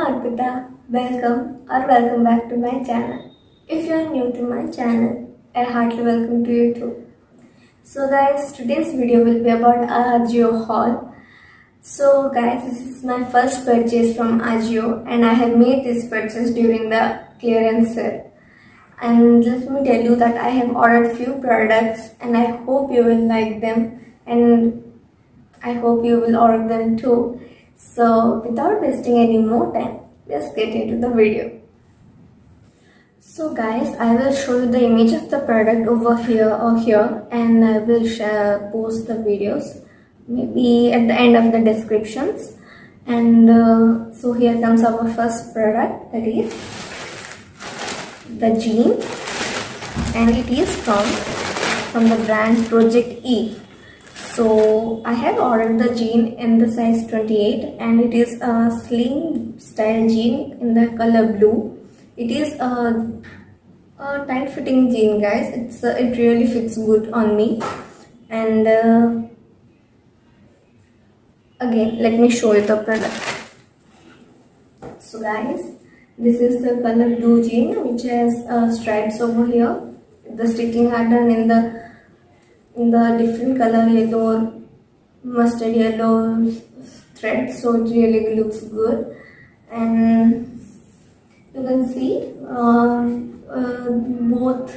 Arpita, welcome back to my channel. If you are new to my channel, I heartily welcome to you too. So guys, today's video will be about Ajio haul. So guys, this is my first purchase from Ajio and I have made this purchase during the clearance sale. And let me tell you that I have ordered few products and I hope you will like them and I hope you will order them too. So without wasting any more time, let's get into the video. So guys, I will show you the image of the product over here or here and I will post the videos maybe at the end of the descriptions. And so here comes our first product, that is the jean, and it is from the brand Project Eve. So I have ordered the jean in the size 28 and it is a slim style jean in the color blue. It is a tight fitting jean, guys. It really fits good on me. And again, let me show you the product. So guys, this is the color blue jean which has stripes over here. The stitching are done in the different color, yellow, mustard yellow thread, so it really looks good. And you can see both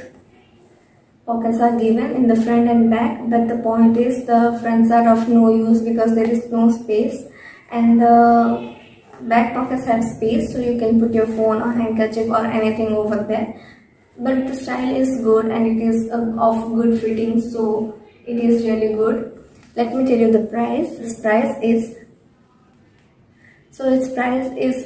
pockets are given in the front and back, but the point is the fronts are of no use because there is no space, and the back pockets have space so you can put your phone or handkerchief or anything over there. But the style is good and it is of good fitting, so it is really good. Let me tell you the price. Its price is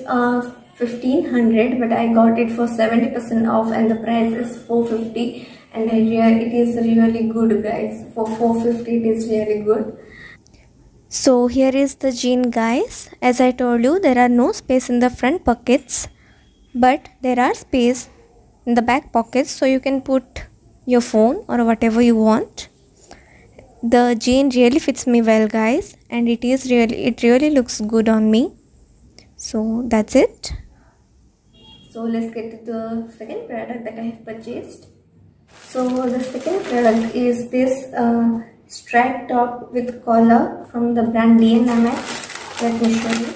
1500, but I got it for 70% off and the price is 450, and it is really good, guys. For 450 it is really good. So here is the jean, guys. As I told you, there are no space in the front pockets, but there are space in the back pockets so you can put your phone or whatever you want. The jean really fits me well, guys, and it really looks good on me. So that's it. So let's get to the second product that I have purchased. So the second product is this striped top with collar from the brand DNMX. Let me show you.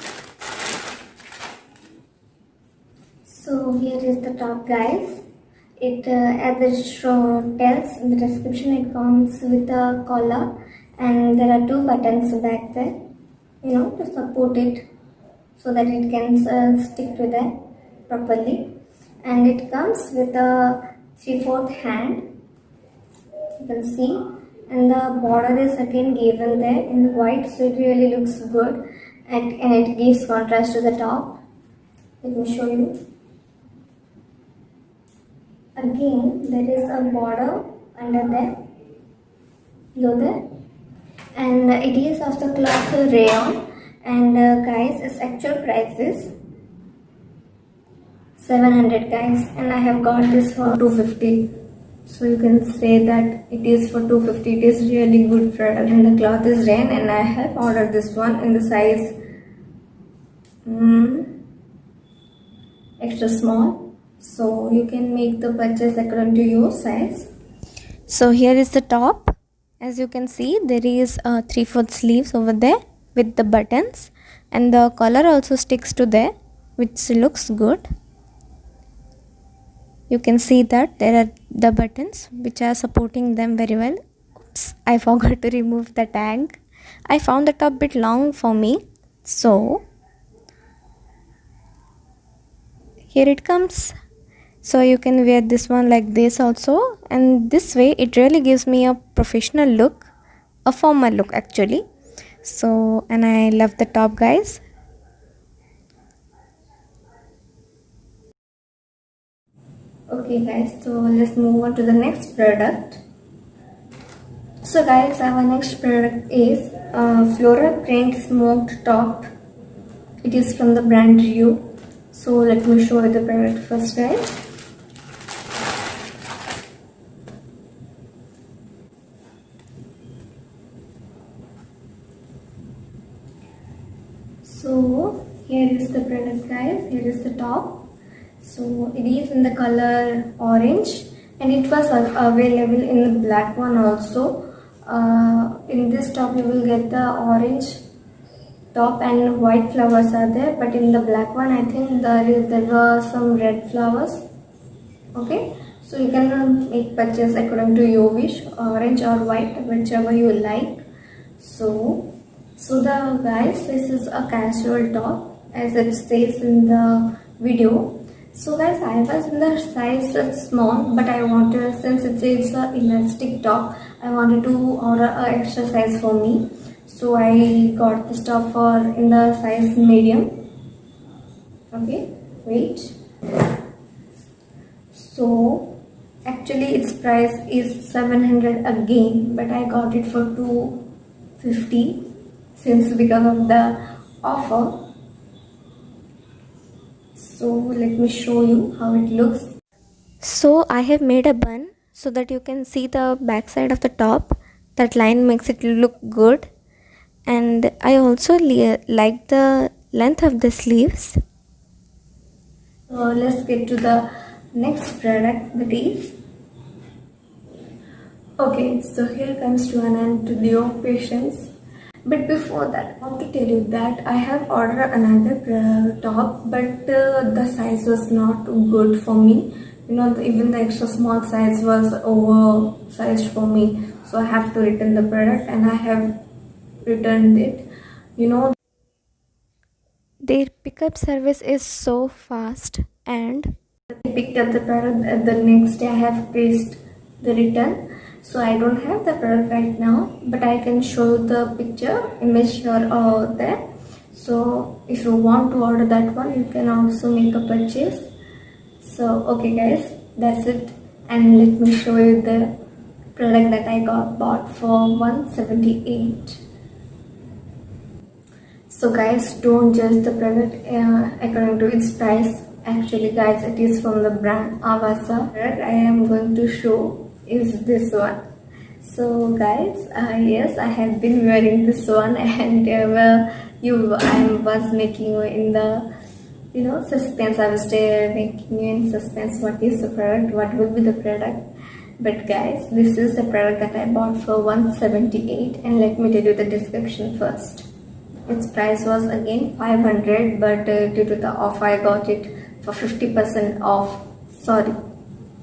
So here is the top, guys. It as it tells in the description, it comes with a collar and there are two buttons back there, to support it so that it can stick to that properly. And it comes with a 3/4 hand, you can see, and the border is again given there in white, so it really looks good, and it gives contrast to the top. Let me show you. Again, there is a border under there, below there, and it is of the cloth rayon. And guys, its actual price is 700, guys, and I have got this for 250. So you can say that it is for 250. It is really good product, and the cloth is rayon, and I have ordered this one in the size extra small. So you can make the purchase according to your size. So here is the top. As you can see, there is a 3/4 sleeves over there with the buttons, and the collar also sticks to there, which looks good. You can see that there are the buttons which are supporting them very well. Oops, I forgot to remove the tag. I found the top a bit long for me, so here it comes. So you can wear this one like this also, and this way it really gives me a professional look, a formal look actually. So, and I love the top, guys. Okay guys, so let's move on to the next product. So guys, our next product is floral print smoked top. It is from the brand Rio. So let me show you the product first, guys. So here is the product, guys. guys, here is the top. So it is in the color orange, and it was available in the black one also. In this top you will get the orange top and white flowers are there, but in the black one I think there were some red flowers. Okay, so you can make purchase according to your wish, orange or white, whichever you like. So the guys, this is a casual top as it says in the video. So guys, I was in the size small, but I wanted, since it is a elastic top, I wanted to order a extra size for me. So I got this top for in the size medium. Okay, wait. So actually its price is 700 again, but I got it for 250 since because of the offer. So let me show you how it looks. So I have made a bun so that you can see the back side of the top. That line makes it look good, and I also like the length of the sleeves. So let's get to the next product, that is. Okay, so here comes to an end to your patience. But before that, I want to tell you that I have ordered another top, but the size was not good for me. You know, even the extra small size was oversized for me. So I have to return the product, and I have returned it. You know, their pickup service is so fast, and I picked up the product the next day. I have placed the return. So I don't have the product right now, but I can show the picture image here or there. So if you want to order that one, you can also make a purchase. So okay guys, that's it, and let me show you the product that I bought for 178. So guys, don't judge the product according to its price. Actually guys, it is from the brand Avasa. Product I am going to show is this one. So guys, yes, I have been wearing this one, and I was making you in the suspense. I was making you in suspense. What is the product? What will be the product? But guys, this is the product that I bought for 178, and let me tell you the description first. Its price was again 500, but due to the offer I got it for 50% off. Sorry,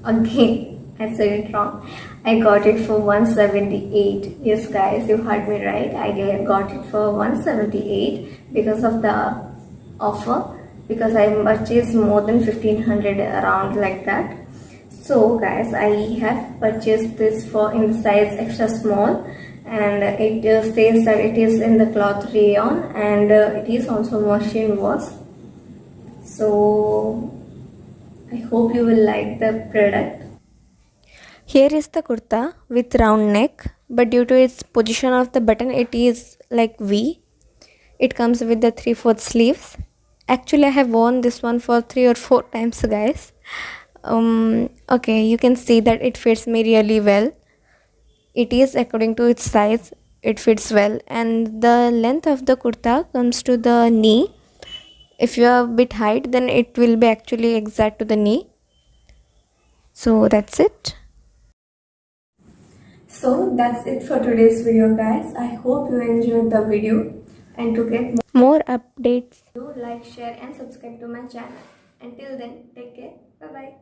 again I said it wrong. I got it for 178. Yes guys, you heard me right. I got it for 178 because of the offer, because I purchased more than 1500 around like that. So guys, I have purchased this in the size extra small, and it says that it is in the cloth rayon, and it is also machine wash. So I hope you will like the product. Here is the kurta with round neck, but due to its position of the button, it is like V. It comes with the 3/4 sleeves. Actually, I have worn this one for 3 or 4 times, guys. Okay, you can see that it fits me really well. It is according to its size, it fits well, and the length of the kurta comes to the knee. If you are a bit height, then it will be actually exact to the knee. So that's it. So that's it for today's video guys. I hope you enjoyed the video, and to get more updates, do like, share and subscribe to my channel. Until then, take care. Bye bye.